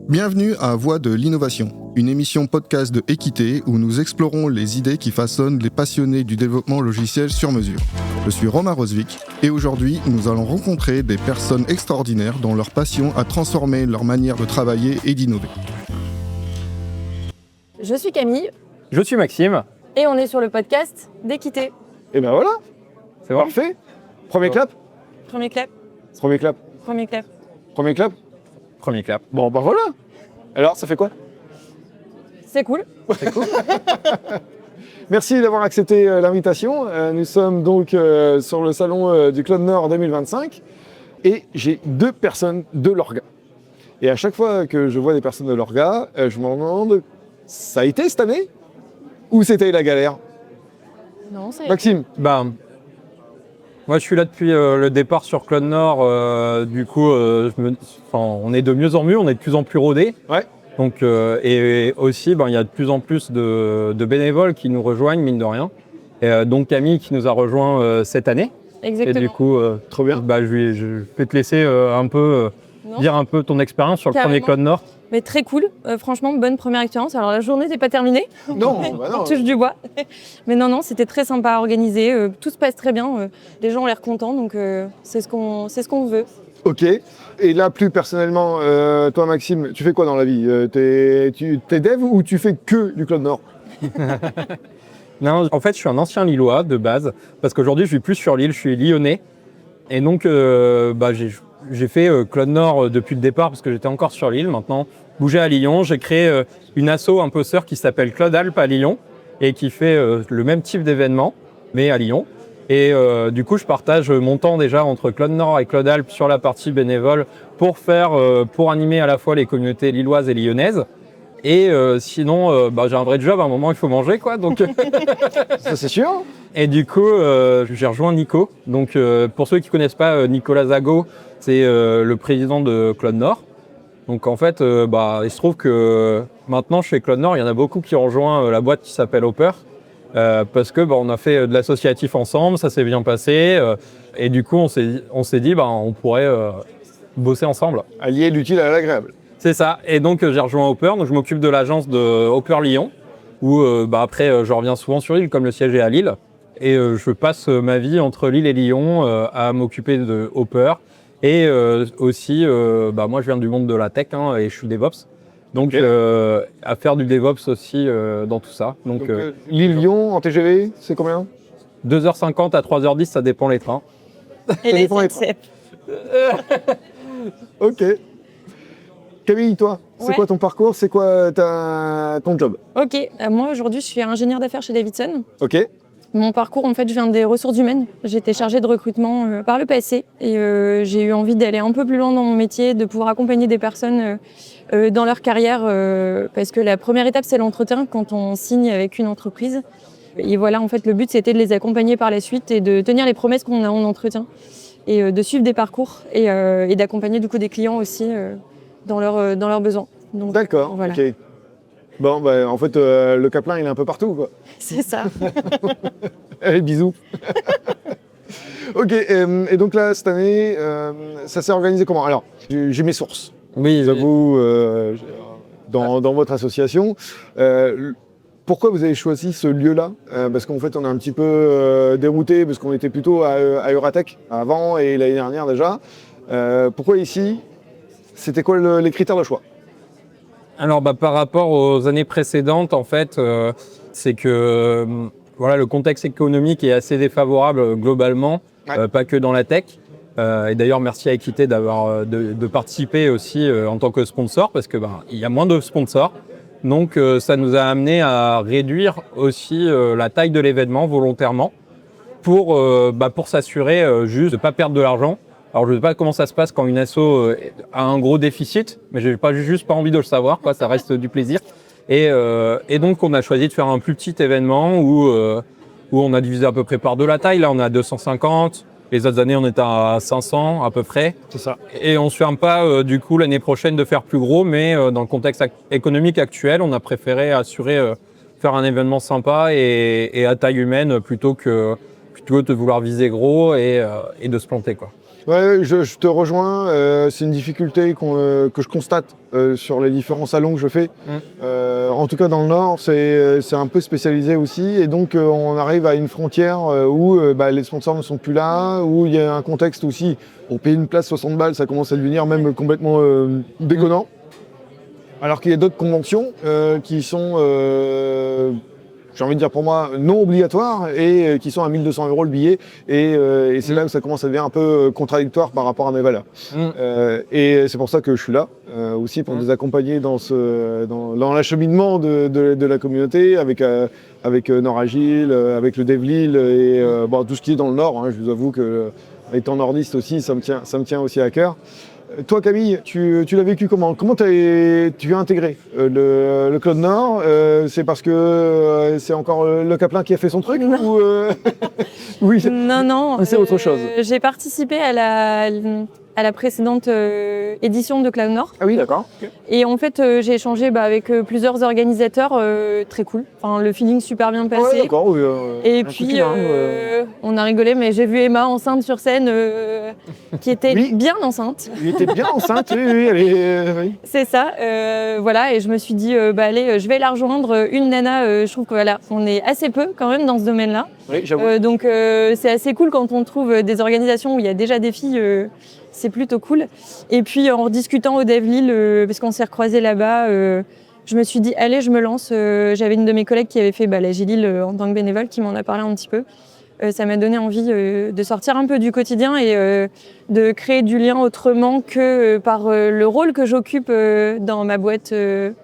Bienvenue à Voix de l'innovation, une émission podcast de Équité où nous explorons les idées qui façonnent les passionnés du développement logiciel sur mesure. Je suis Romain Rosvik et aujourd'hui nous allons rencontrer des personnes extraordinaires dont leur passion a transformé leur manière de travailler et d'innover. Je suis Camille. Je suis Maxime. Et on est sur le podcast d'Équité. Et ben voilà, c'est bon. Parfait. Premier clap. Premier clap. Premier clap. Premier clap. Premier clap. Premier clap. Bon, ben voilà. Alors, ça fait quoi? C'est cool. C'est cool. Merci d'avoir accepté l'invitation. Nous sommes donc sur le salon du Cloud Nord 2025 et j'ai deux personnes de l'orga. Et à chaque fois que je vois des personnes de l'orga, je me demande, ça a été cette année ou c'était la galère? Non, c'est... Maxime? Moi, je suis là depuis le départ sur Cloud Nord. Du coup, on est de mieux en mieux, on est de plus en plus rodés. Ouais. Donc, et aussi, il y a de plus en plus de bénévoles qui nous rejoignent, mine de rien. Et donc Camille qui nous a rejoint cette année. Exactement. Et du coup, Trop bien. Je vais te laisser dire un peu ton expérience sur le premier Cloud Nord. Mais très cool. Franchement, bonne première expérience. Alors, la journée n'est pas terminée. Non, bah non. On touche du bois. Mais non, c'était très sympa à organiser. Tout se passe très bien. Les gens ont l'air contents. Donc, c'est ce qu'on veut. Ok. Et là, plus personnellement, toi, Maxime, tu fais quoi dans la vie? T'es dev ou tu fais que du Cloud Nord? Non, en fait, je suis un ancien Lillois de base. Parce qu'aujourd'hui, je suis plus sur l'île, je suis lyonnais. Et donc, j'ai fait Cloud Nord depuis le départ parce que j'étais encore sur l'île. Maintenant, bougé à Lyon, j'ai créé une asso un peu sœur qui s'appelle Cloud Alp à Lyon et qui fait le même type d'événement, mais à Lyon. Et du coup, je partage mon temps déjà entre Cloud Nord et Cloud Alp sur la partie bénévole pour animer à la fois les communautés lilloises et lyonnaises. Et sinon, j'ai un vrai job, à un moment il faut manger, quoi. Donc Ça, c'est sûr. Et du coup, j'ai rejoint Nico. Donc pour ceux qui connaissent pas Nicolas Zago, c'est le président de Cloud Nord. Donc en fait, il se trouve que maintenant chez Cloud Nord, il y en a beaucoup qui ont rejoint la boîte qui s'appelle Hopper. Parce que on a fait de l'associatif ensemble, ça s'est bien passé. Et du coup, on s'est dit, on pourrait bosser ensemble. Allier l'utile à l'agréable. C'est ça. Et donc, j'ai rejoint Hopper. Donc, je m'occupe de l'agence de Hopper Lyon, où après, je reviens souvent sur l'île, comme le siège est à Lille. Et je passe ma vie entre Lille et Lyon à m'occuper de Hopper. Et aussi, moi, je viens du monde de la tech et je suis DevOps. Donc, à faire du DevOps aussi dans tout ça. Donc Lille-Lyon en TGV, c'est combien? 2h50 à 3h10, ça dépend les trains. Et les dépend des SNCF. Ok. Camille, toi, c'est Ouais. quoi ton parcours? C'est quoi ton job? Ok. Moi, aujourd'hui, je suis ingénieure d'affaires chez Davidson. Ok. Mon parcours, en fait, je viens des ressources humaines. J'étais chargée de recrutement par le passé et j'ai eu envie d'aller un peu plus loin dans mon métier, de pouvoir accompagner des personnes dans leur carrière parce que la première étape, c'est l'entretien quand on signe avec une entreprise. Et voilà, en fait, le but, c'était de les accompagner par la suite et de tenir les promesses qu'on a en entretien et de suivre des parcours et d'accompagner du coup des clients aussi dans leurs besoins. Donc, D'accord. voilà. Ok. Bon, en fait, le Caplin, il est un peu partout, quoi. C'est ça. Allez, bisous. Ok. Et donc là, cette année, ça s'est organisé comment? Alors, j'ai mes sources. Oui, J'avoue, dans votre association. Pourquoi vous avez choisi ce lieu-là? Parce qu'en fait, on est un petit peu dérouté, parce qu'on était plutôt à Euratech avant et l'année dernière déjà. Pourquoi ici? C'était quoi les critères de choix? Alors par rapport aux années précédentes, en fait, c'est que le contexte économique est assez défavorable globalement, Ouais. pas que dans la tech. Et d'ailleurs, merci à Équité de participer aussi en tant que sponsor, parce que il y a moins de sponsors. Donc ça nous a amené à réduire aussi la taille de l'événement volontairement pour s'assurer juste de ne pas perdre de l'argent. Alors je ne sais pas comment ça se passe quand une asso a un gros déficit, mais j'ai juste pas envie de le savoir, quoi. Ça reste du plaisir. Et donc on a choisi de faire un plus petit événement où on a divisé à peu près par deux la taille. Là on est à 250. Les autres années, on était à 500 à peu près. C'est ça. Et on ne se ferme pas du coup l'année prochaine de faire plus gros, mais dans le contexte économique actuel, on a préféré faire un événement sympa et à taille humaine plutôt que de vouloir viser gros et de se planter, quoi. Ouais, je te rejoins. C'est une difficulté que je constate sur les différents salons que je fais. En tout cas, dans le Nord, c'est un peu spécialisé aussi. Et donc, on arrive à une frontière où les sponsors ne sont plus là, où il y a un contexte aussi. On paye une place 60 balles, ça commence à devenir même complètement déconnant. Alors qu'il y a d'autres conventions qui sont, j'ai envie de dire pour moi, non obligatoires et qui sont à 1 200 € le billet. Et c'est là où ça commence à devenir un peu contradictoire par rapport à mes valeurs. Et c'est pour ça que je suis là, aussi pour nous accompagner dans l'acheminement de la communauté, avec Nord Agile, avec le DevLille et tout ce qui est dans le Nord. Je vous avoue que, étant nordiste aussi, ça me tient aussi à cœur. Toi, Camille, tu l'as vécu comment? Comment tu as intégré le Club Nord? C'est parce que c'est encore le Caplin qui a fait son truc ou Oui, Non. c'est autre chose. J'ai participé à la précédente édition de Cloud Nord. Ah oui, d'accord. Okay. Et en fait, j'ai échangé avec plusieurs organisateurs, très cool. Enfin, le feeling super bien passé. Ouais, d'accord. Oui, et puis, on a rigolé, mais j'ai vu Emma enceinte sur scène, qui était bien enceinte. Elle était bien enceinte, oui. C'est ça, voilà. Et je me suis dit, allez, je vais la rejoindre. Une nana, je trouve que voilà, on est assez peu quand même dans ce domaine-là. Oui, j'avoue. Donc, c'est assez cool quand on trouve des organisations où il y a déjà des filles. C'est plutôt cool. Et puis en discutant au DevLille, parce qu'on s'est recroisés là-bas, je me suis dit allez, je me lance. J'avais une de mes collègues qui avait fait la Gilil en tant que bénévole qui m'en a parlé un petit peu. Ça m'a donné envie de sortir un peu du quotidien et de créer du lien autrement que par le rôle que j'occupe dans ma boîte,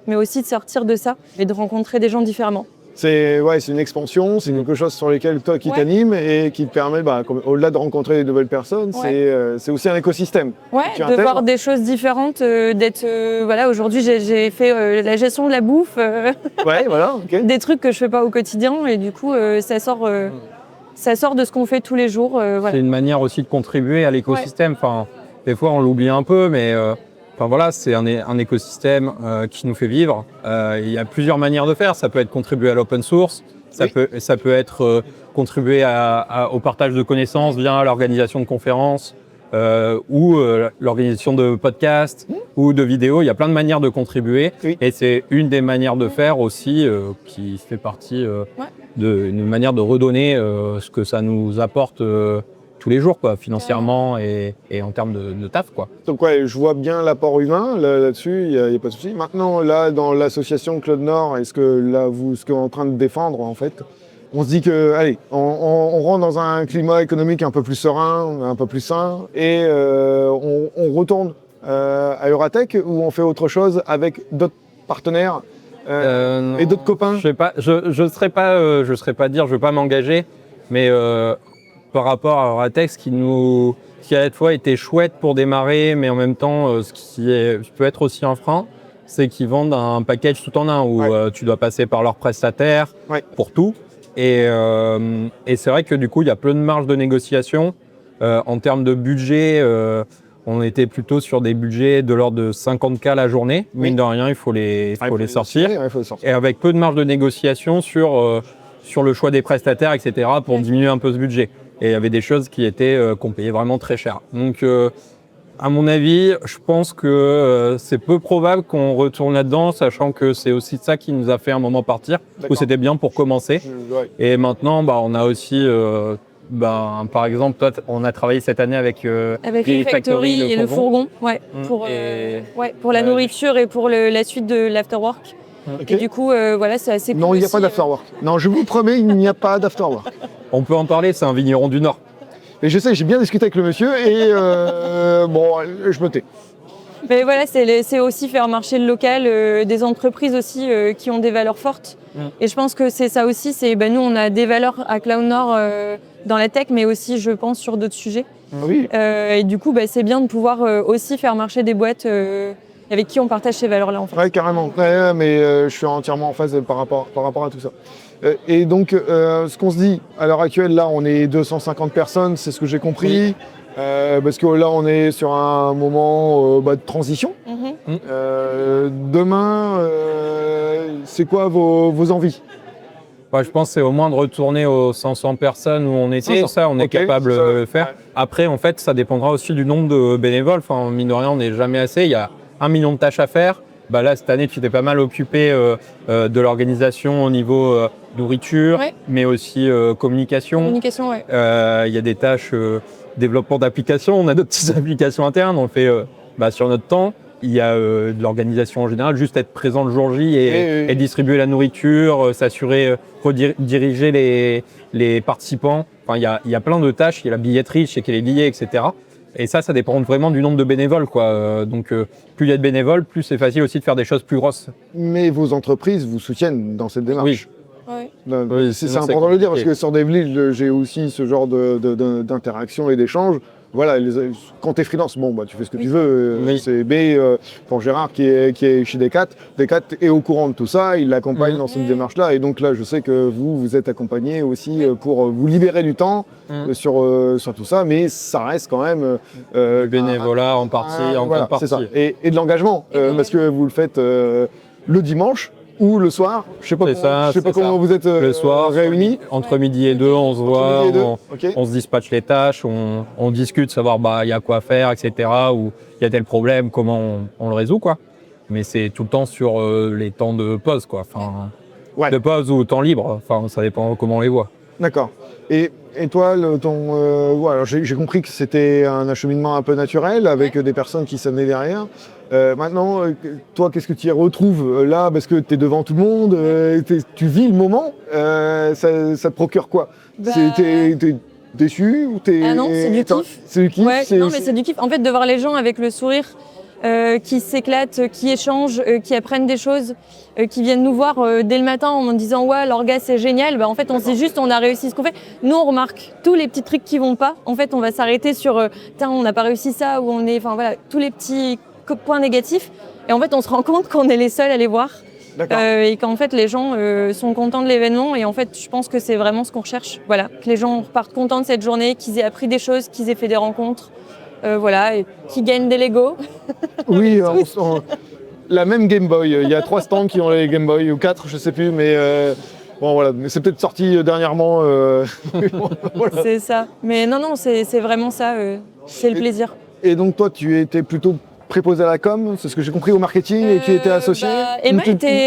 mais aussi de sortir de ça et de rencontrer des gens différemment. C'est une expansion, c'est quelque chose sur lequel toi qui t'anime et qui te permet, au-delà de rencontrer de nouvelles personnes, c'est aussi un écosystème. Ouais, de voir des choses différentes, d'être aujourd'hui j'ai fait la gestion de la bouffe, des trucs que je fais pas au quotidien et du coup ça sort de ce qu'on fait tous les jours. C'est une manière aussi de contribuer à l'écosystème. Enfin, des fois on l'oublie un peu, mais c'est un écosystème qui nous fait vivre. Il y a plusieurs manières de faire. Ça peut être contribuer à l'open source, ça peut être contribuer au partage de connaissances via l'organisation de conférences ou l'organisation de podcasts ou de vidéos. Il y a plein de manières de contribuer et c'est une des manières de faire aussi qui fait partie d'une manière de redonner ce que ça nous apporte tous les jours, financièrement et en termes de taf, quoi. Donc je vois bien l'apport humain là-dessus, il n'y a pas de souci. Maintenant, là, dans l'association Cloud Nord, est-ce que là, ce que vous êtes en train de défendre, en fait, on se dit que, allez, on rentre dans un climat économique un peu plus serein, un peu plus sain, et on retourne à Euratech ou on fait autre chose avec d'autres partenaires et d'autres copains? Je serais pas m'engager, mais par rapport à Euratech, ce qui à la fois était chouette pour démarrer, mais en même temps, ce qui peut être aussi un frein, c'est qu'ils vendent un package tout en un où tu dois passer par leurs prestataires pour tout. Et c'est vrai que du coup, il y a plein de marge de négociation. En termes de budget, on était plutôt sur des budgets de l'ordre de 50K la journée. Mine de rien, il faut les sortir. Et avec peu de marge de négociation sur le choix des prestataires, etc., pour diminuer un peu ce budget. Et il y avait des choses qu'on payait vraiment très cher. Donc, à mon avis, je pense que c'est peu probable qu'on retourne là-dedans, sachant que c'est aussi ça qui nous a fait un moment partir, où c'était bien pour commencer. Et maintenant, on a aussi, par exemple, toi, on a travaillé cette année avec Refactory et le fourgon, pour la nourriture et pour la suite de l'afterwork. Et du coup, c'est assez cool. Non, il n'y a pas d'afterwork. Non, je vous promets, il n'y a pas d'afterwork. On peut en parler, c'est un vigneron du Nord. Et je sais, j'ai bien discuté avec le monsieur et je me tais. Mais voilà, c'est aussi faire marcher le local, des entreprises aussi qui ont des valeurs fortes. Et je pense que c'est ça aussi, nous on a des valeurs à Cloud Nord dans la tech, mais aussi je pense sur d'autres sujets. Oui. Et du coup, c'est bien de pouvoir aussi faire marcher des boîtes avec qui on partage ces valeurs-là en fait. Ouais, carrément. Mais je suis entièrement en phase par rapport à tout ça. Et donc, ce qu'on se dit, à l'heure actuelle, là, on est 250 personnes, c'est ce que j'ai compris. Parce que là, on est sur un moment de transition. Demain, c'est quoi vos envies? Je pense que c'est au moins de retourner aux 500 personnes où on était. Ça, on est capable de le faire. Après, en fait, ça dépendra aussi du nombre de bénévoles. Enfin, mine de rien, on n'est jamais assez. Il y a 1 million de tâches à faire. Là, cette année, tu t'es pas mal occupé de l'organisation au niveau nourriture, mais aussi communication. Communication, ouais. Il y a des tâches développement d'applications. On a nos petites applications internes. On le fait sur notre temps. Il y a de l'organisation en général, juste être présent le jour J et distribuer la nourriture, s'assurer, rediriger les participants. Enfin, il y a plein de tâches. Il y a la billetterie, checker les billets, etc. Et ça dépend vraiment du nombre de bénévoles, quoi. Donc, plus il y a de bénévoles, plus c'est facile aussi de faire des choses plus grosses. Mais vos entreprises vous soutiennent dans cette démarche. Oui. C'est important de le dire, parce que sur Devlil, j'ai aussi ce genre d'interaction et d'échange. Voilà, quand tu es freelance, tu fais ce que tu veux. Mais pour Gérard qui est chez Decat est au courant de tout ça, il l'accompagne dans cette démarche-là. Et donc là, je sais que vous êtes accompagné aussi pour vous libérer du temps sur tout ça, mais ça reste quand même bénévolat en partie, en grande partie. C'est ça. Et de l'engagement, parce que vous le faites le dimanche ou le soir, je sais pas comment vous êtes le soir, réunis. Entre midi et 2, on se voit, on se dispatche les tâches, on discute, savoir il y a quoi faire, etc. Ou il y a tel problème, comment on le résout, quoi. Mais c'est tout le temps sur les temps de pause, quoi. Enfin, de pause ou temps libre. Enfin, ça dépend comment on les voit. D'accord. Et toi, alors j'ai compris que c'était un acheminement un peu naturel avec des personnes qui s'amenaient derrière. Maintenant, toi, qu'est-ce que tu y retrouves là, parce que tu es devant tout le monde, tu vis le moment, ça te procure quoi? T'es déçu ou t'es... Ah non, c'est du kiff. C'est du kiff. Non, mais c'est du kiff. En fait, de voir les gens avec le sourire, qui s'éclatent, qui échangent, qui apprennent des choses, qui viennent nous voir dès le matin en disant ouais, l'orga c'est génial. En fait, on se dit juste on a réussi ce qu'on fait. Nous, on remarque tous les petits trucs qui vont pas. En fait, on va s'arrêter sur on n'a pas réussi ça, ou tous les petits points négatifs. Et en fait, on se rend compte qu'on est les seuls à les voir. Et qu'en fait, les gens sont contents de l'événement. Et en fait, je pense que c'est vraiment ce qu'on recherche. Voilà, que les gens repartent contents de cette journée, qu'ils aient appris des choses, qu'ils aient fait des rencontres. Et qui gagnent des Lego. Oui, la même Game Boy. Il y a 3 stands qui ont les Game Boy, ou 4, je sais plus, mais c'est peut-être sorti dernièrement. Voilà. C'est ça. Mais non, c'est vraiment ça. C'est le plaisir. Et donc toi, tu étais plutôt préposé à la com, c'est ce que j'ai compris, au marketing, et tu étais associé. Emma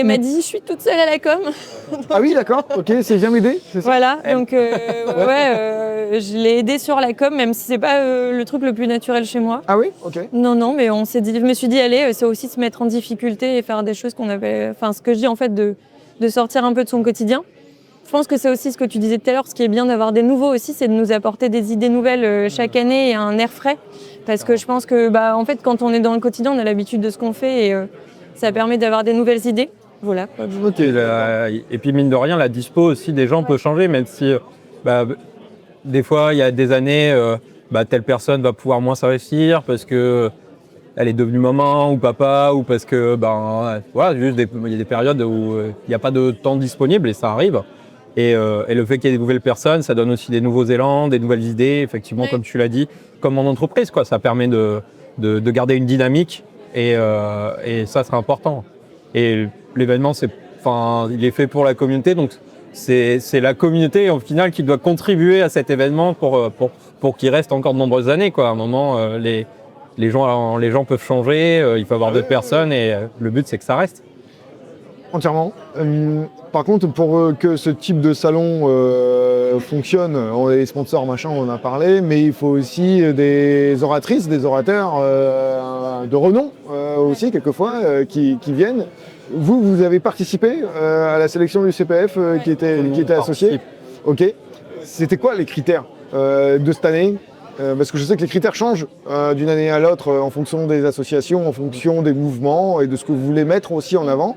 m'a dit je suis toute seule à la com. Ah oui, d'accord, ok, c'est bien m'aider, c'est ça. Voilà, donc je l'ai aidée sur la com, même si c'est pas le truc le plus naturel chez moi. Ah oui, ok. Non, mais je me suis dit allez, c'est aussi se mettre en difficulté et faire des choses qu'on avait, ce que je dis en fait de sortir un peu de son quotidien. Je pense que c'est aussi ce que tu disais tout à l'heure, ce qui est bien d'avoir des nouveaux aussi, c'est de nous apporter des idées nouvelles chaque année et un air frais. Parce que je pense que en fait, quand on est dans le quotidien, on a l'habitude de ce qu'on fait et ça permet d'avoir des nouvelles idées. Voilà. Et puis mine de rien, la dispo aussi des gens peut changer, même si des fois, il y a des années, telle personne va pouvoir moins s'investir parce que elle est devenue maman ou papa, ou parce que il y a des périodes où il n'y a pas de temps disponible et ça arrive. Et le fait qu'il y ait des nouvelles personnes, ça donne aussi des nouveaux élans, des nouvelles idées, effectivement, comme tu l'as dit, comme en entreprise, quoi. Ça permet de garder une dynamique et ça, c'est important. Et l'événement, il est fait pour la communauté, donc c'est la communauté, au final, qui doit contribuer à cet événement pour qu'il reste encore de nombreuses années, quoi. À un moment, les gens peuvent changer, il faut avoir d'autres personnes et le but, c'est que ça reste. Entièrement. Par contre, pour que ce type de salon fonctionne, on a des sponsors, machin, on en a parlé, mais il faut aussi des oratrices, des orateurs de renom aussi, quelquefois, qui viennent. Vous avez participé à la sélection du CPF qui était associé. Ok. C'était quoi les critères de cette année? Parce que je sais que les critères changent d'une année à l'autre en fonction des associations, en fonction des mouvements et de ce que vous voulez mettre aussi en avant.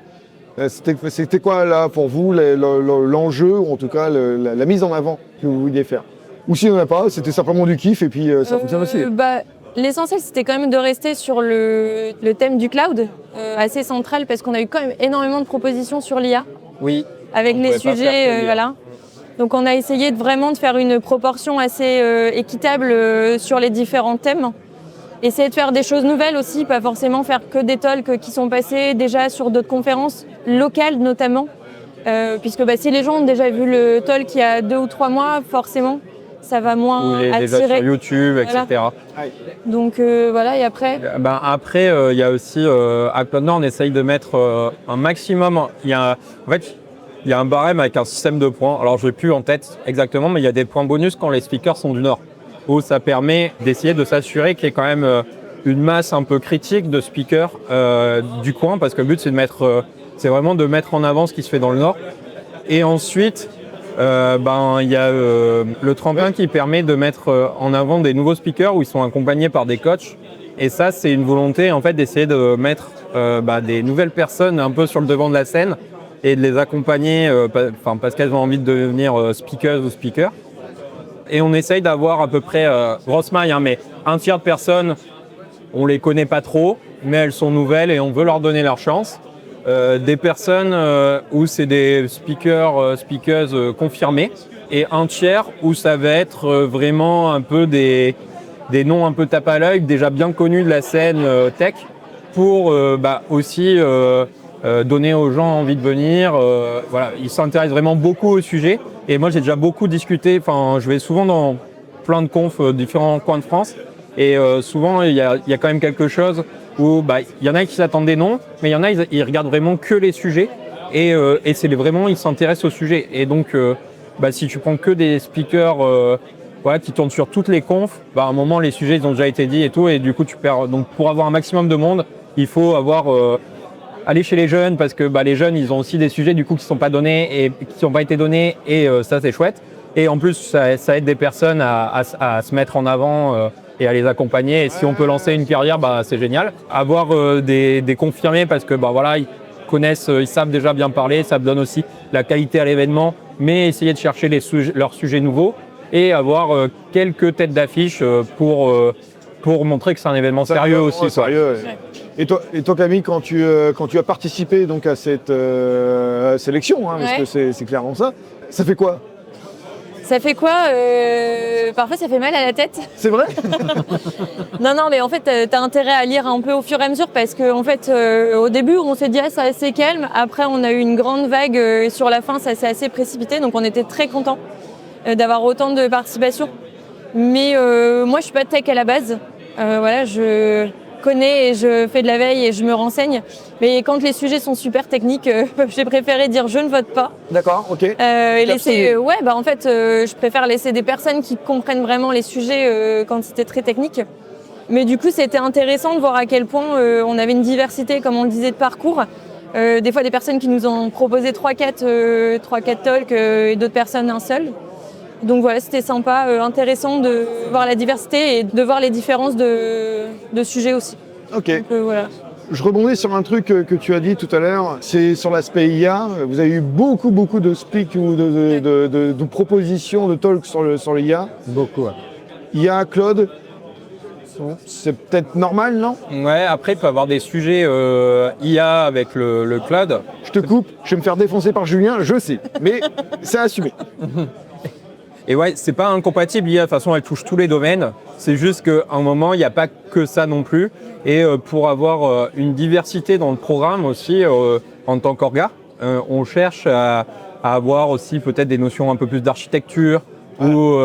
C'était quoi là pour vous l'enjeu, ou en tout cas la mise en avant que vous vouliez faire? Ou s'il n'y en a pas, c'était simplement du kiff et puis ça fonctionne aussi. L'essentiel, c'était quand même de rester sur le thème du cloud, assez central, parce qu'on a eu quand même énormément de propositions sur l'IA. Oui. Avec les sujets, voilà. Donc on a essayé de faire une proportion assez équitable sur les différents thèmes. Essayer de faire des choses nouvelles aussi, pas forcément faire que des talks qui sont passés déjà sur d'autres conférences, locales notamment. Puisque si les gens ont déjà vu le talk il y a 2 ou 3 mois, forcément, ça va moins Ou déjà sur attirer. YouTube, Voilà. etc. Donc voilà, et après, Après, il y a aussi, à Cloud Nord, on essaye de mettre un maximum. Il y a un barème avec un système de points. Alors, je n'ai plus en tête exactement, mais il y a des points bonus quand les speakers sont du Nord, où ça permet d'essayer de s'assurer qu'il y ait quand même une masse un peu critique de speakers du coin, parce que le but, c'est vraiment de mettre en avant ce qui se fait dans le Nord. Et ensuite, il y a le tremplin qui permet de mettre en avant des nouveaux speakers où ils sont accompagnés par des coachs. Et ça, c'est une volonté en fait d'essayer de mettre des nouvelles personnes un peu sur le devant de la scène et de les accompagner parce qu'elles ont envie de devenir speakers ou speakers. Et on essaye d'avoir à peu près, grosse maille, mais un tiers de personnes, on les connaît pas trop, mais elles sont nouvelles et on veut leur donner leur chance. Des personnes où c'est des speakers, speakers confirmés, et un tiers où ça va être vraiment un peu des noms un peu tape à l'œil, déjà bien connus de la scène tech, pour aussi donner aux gens envie de venir. Voilà, ils s'intéressent vraiment beaucoup au sujet. Et moi, j'ai déjà beaucoup discuté. Enfin, je vais souvent dans plein de confs, différents coins de France. Et souvent, il y a quand même quelque chose où il y en a qui s'attendent des noms, mais il y en a, ils regardent vraiment que les sujets. Et c'est vraiment, ils s'intéressent au sujet. Et donc, si tu prends que des speakers qui tournent sur toutes les confs, à un moment, les sujets, ils ont déjà été dits et tout. Et du coup, tu perds. Donc, pour avoir un maximum de monde, il faut aller chez les jeunes, parce que les jeunes, ils ont aussi des sujets du coup qui ne sont pas donnés et qui n'ont pas été donnés. Et ça, c'est chouette. Et en plus, ça aide des personnes à se mettre en avant et à les accompagner. Et si on peut lancer une carrière, c'est génial. Avoir des confirmés, parce que ils connaissent, ils savent déjà bien parler, ça donne aussi la qualité à l'événement, mais essayer de chercher leurs sujets nouveaux et avoir quelques têtes d'affiche pour montrer que c'est un événement sérieux aussi. Sérieux, ouais. Et toi Camille, quand tu as participé donc à cette sélection, parce que c'est clairement ça fait quoi? ça fait quoi Parfois, ça fait mal à la tête. C'est vrai? Non, mais en fait, t'as intérêt à lire un peu au fur et à mesure, parce que en fait, au début, on s'est dit c'est assez calme. Après, on a eu une grande vague sur la fin, ça s'est assez précipité, donc on était très contents d'avoir autant de participation. Mais moi, je suis pas tech à la base. Je connais et je fais de la veille et je me renseigne. Mais quand les sujets sont super techniques, j'ai préféré dire je ne vote pas. D'accord, ok. Je préfère laisser des personnes qui comprennent vraiment les sujets quand c'était très technique. Mais du coup, c'était intéressant de voir à quel point on avait une diversité, comme on le disait, de parcours. Des fois, des personnes qui nous ont proposé 3-4 talks et d'autres personnes un seul. Donc voilà, c'était sympa, intéressant de voir la diversité et de voir les différences de sujets aussi. Ok. Donc, voilà. Je rebondis sur un truc que tu as dit tout à l'heure, c'est sur l'aspect IA. Vous avez eu beaucoup de speaks ou de propositions, de talks sur le IA. Beaucoup, ouais. IA, Claude, c'est peut-être normal, non? Ouais, après, il peut y avoir des sujets IA avec le cloud. Je te coupe, je vais me faire défoncer par Julien, je sais, mais c'est assumé. Et ouais, c'est pas incompatible, l'IA, de toute façon, elle touche tous les domaines. C'est juste qu'à un moment, il n'y a pas que ça non plus. Et pour avoir une diversité dans le programme aussi, en tant qu'orga, on cherche à avoir aussi peut-être des notions un peu plus d'architecture. Voilà. Ou,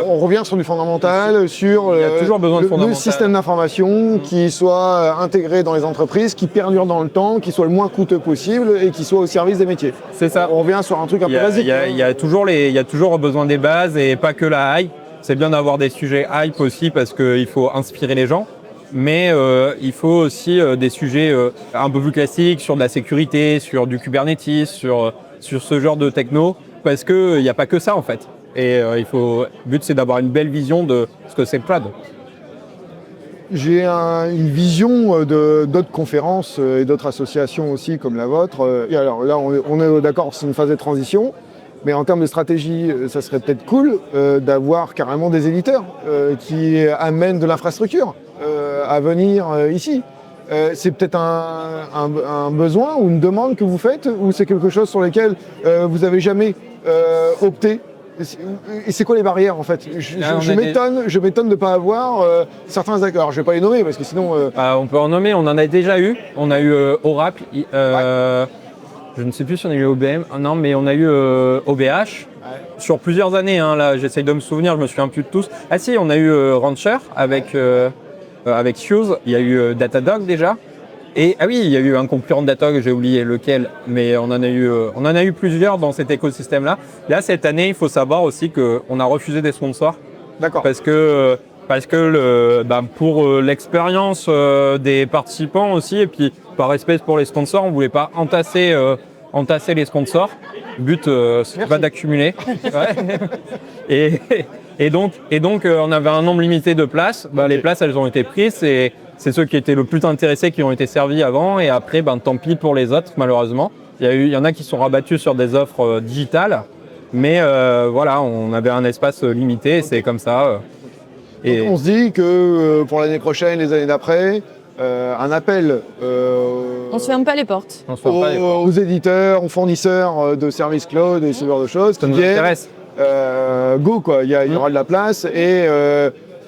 on revient sur du fondamental, sur il y a toujours besoin de le fondamental. système d'information qui soit intégré dans les entreprises, qui perdure dans le temps, qui soit le moins coûteux possible et qui soit au service des métiers. C'est ça. On revient sur un truc un peu basique. Il y a toujours besoin des bases et pas que la hype. C'est bien d'avoir des sujets hype aussi parce qu'il faut inspirer les gens. Mais il faut aussi des sujets un peu plus classiques sur de la sécurité, sur du Kubernetes, sur ce genre de techno, parce qu'il n'y a pas que ça en fait. Et le but c'est d'avoir une belle vision de ce que c'est le cloud. J'ai une vision d'autres conférences et d'autres associations aussi comme la vôtre. Et alors là, on est d'accord, c'est une phase de transition. Mais en termes de stratégie, ça serait peut-être cool d'avoir carrément des éditeurs qui amènent de l'infrastructure à venir ici. C'est peut-être un besoin ou une demande que vous faites, ou c'est quelque chose sur lequel vous n'avez jamais opté? Et c'est quoi les barrières en fait? Je m'étonne de ne pas avoir certains accords. Alors, je ne vais pas les nommer parce que sinon... On peut en nommer, on en a déjà eu. On a eu Oracle, Je ne sais plus si on a eu OBM. Non, mais on a eu OVH sur plusieurs années. Hein, là, j'essaye de me souvenir, je me souviens plus de tous. Ah si, on a eu Rancher avec Fuse. Il y a eu Datadog déjà. Et ah oui, il y a eu un concurrent de Datadog, j'ai oublié lequel, mais on en a eu plusieurs dans cet écosystème-là. Là, cette année, il faut savoir aussi qu'on a refusé des sponsors. D'accord. Parce que pour l'expérience des participants aussi, et puis par respect pour les sponsors, on ne voulait pas entasser les sponsors. Le but, c'est pas d'accumuler. Ouais. Et donc, on avait un nombre limité de places. Les places, elles ont été prises. C'est ceux qui étaient le plus intéressés qui ont été servis avant. Et après, tant pis pour les autres, malheureusement. Il y en a qui sont rabattus sur des offres digitales. Mais voilà, on avait un espace limité. C'est comme ça. Et on se dit que pour l'année prochaine, les années d'après, un appel On se ferme pas les portes. aux éditeurs, aux fournisseurs de services cloud et ce genre de choses. Ça nous intéresse. Go, quoi. Il y aura de la place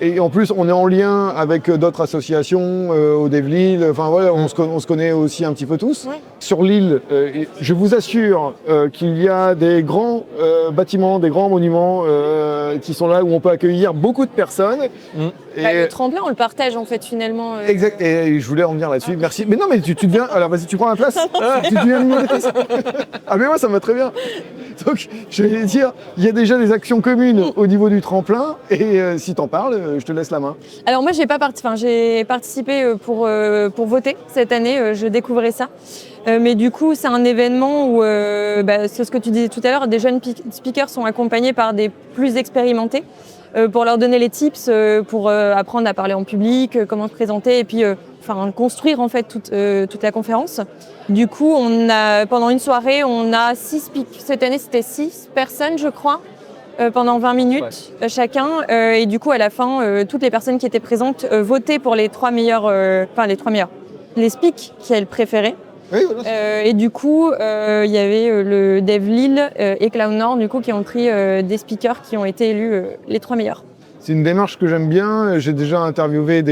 et en plus, on est en lien avec d'autres associations au DevLille. Enfin voilà, on se connaît aussi un petit peu tous. Ouais. Sur l'île, je vous assure qu'il y a des grands bâtiments, des grands monuments qui sont là où on peut accueillir beaucoup de personnes. Le tremplin, on le partage en fait finalement. Exact. Et je voulais en venir là-dessus. Merci. Mais non, mais tu deviens. Alors vas-y, tu prends la place. Tu deviens animatrice. Ah mais moi, ça me va très bien. Donc, je vais dire, il y a déjà des actions communes au niveau du tremplin. Et si t'en parles, je te laisse la main. Alors moi, j'ai participé pour voter cette année. Je découvrais ça. Mais du coup, c'est un événement où, c'est ce que tu disais tout à l'heure, des jeunes speakers sont accompagnés par des plus expérimentés pour leur donner les tips, pour apprendre à parler en public, comment se présenter et puis construire en fait toute la conférence. Du coup, pendant une soirée, on a 6 cette année, c'était 6 personnes, je crois, pendant 20 minutes chacun. Et du coup, à la fin, toutes les personnes qui étaient présentes votaient pour les 3 meilleurs, les speaks qu'elles préféraient. Oui, voilà. Et du coup, il y avait le DevLille et Cloud Nord du coup, qui ont pris des speakers qui ont été élus les 3 meilleurs. C'est une démarche que j'aime bien. J'ai déjà interviewé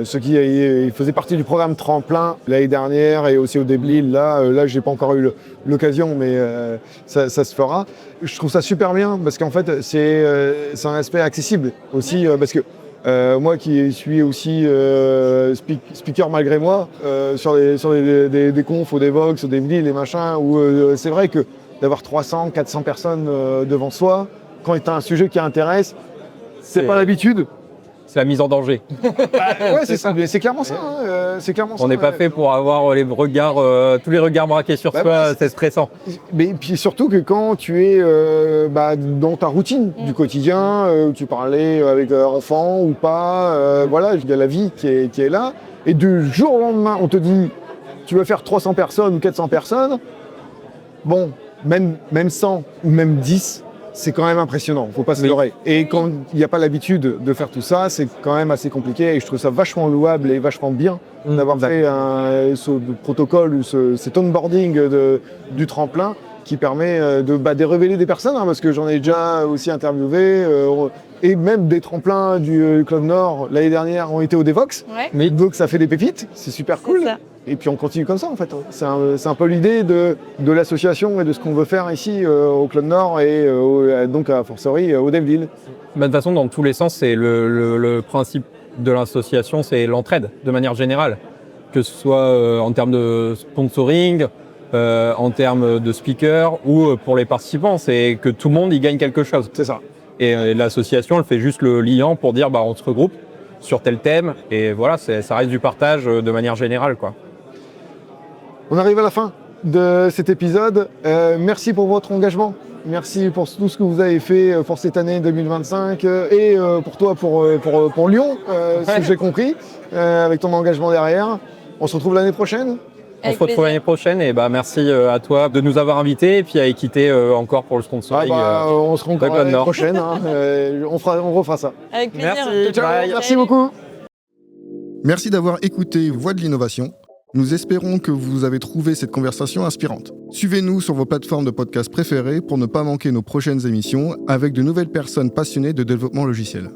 ceux qui faisaient partie du programme Tremplin l'année dernière et aussi au DevLille. Là, j'ai pas encore eu l'occasion, mais ça se fera. Je trouve ça super bien parce qu'en fait, c'est un aspect accessible aussi parce que moi qui suis aussi speaker malgré moi sur des confs, au Devox, au DevLille, les machins, où c'est vrai que d'avoir 300, 400 personnes devant soi, quand il y a un sujet qui intéresse, c'est pas l'habitude. C'est la mise en danger. Ouais, c'est ça. C'est clairement ça. C'est clairement on n'est pas fait pour avoir les regards, tous les regards braqués sur soi, c'est stressant. Mais puis surtout que quand tu es dans ta routine du quotidien, tu parlais avec enfant ou pas, voilà, il y a la vie qui est là. Et du jour au lendemain, on te dit, tu vas faire 300 personnes ou 400 personnes. Bon, même 100 ou même 10, c'est quand même impressionnant, faut pas se leurrer. Et quand il n'y a pas l'habitude de faire tout ça, c'est quand même assez compliqué et je trouve ça vachement louable et vachement bien d'avoir fait ce protocole ou cet onboarding du tremplin qui permet de révéler des personnes, parce que j'en ai déjà aussi interviewé et même des tremplins du Cloud Nord l'année dernière ont été au Devox. Ouais. Donc ça fait des pépites, c'est super cool. Ça. Et puis on continue comme ça en fait. C'est un peu l'idée de l'association et de ce qu'on veut faire ici au Cloud Nord et donc à fortiori au DevLille. De toute façon, dans tous les sens, c'est le principe de l'association, c'est l'entraide de manière générale. Que ce soit en termes de sponsoring, en termes de speakers ou pour les participants, c'est que tout le monde y gagne quelque chose. C'est ça. Et l'association, elle fait juste le lien pour dire on se regroupe sur tel thème et voilà, ça reste du partage de manière générale, quoi. On arrive à la fin de cet épisode. Merci pour votre engagement. Merci pour tout ce que vous avez fait pour cette année 2025 et pour toi, pour Lyon, ce que j'ai compris, avec ton engagement derrière. On se retrouve l'année prochaine. On se retrouve l'année prochaine et merci à toi de nous avoir invités et puis à Equité encore pour le sponsoring. On se retrouve l'année prochaine. On refera ça. Avec plaisir. Merci. Ciao, Bye. merci beaucoup. Merci d'avoir écouté Voix de l'innovation. Nous espérons que vous avez trouvé cette conversation inspirante. Suivez-nous sur vos plateformes de podcast préférées pour ne pas manquer nos prochaines émissions avec de nouvelles personnes passionnées de développement logiciel.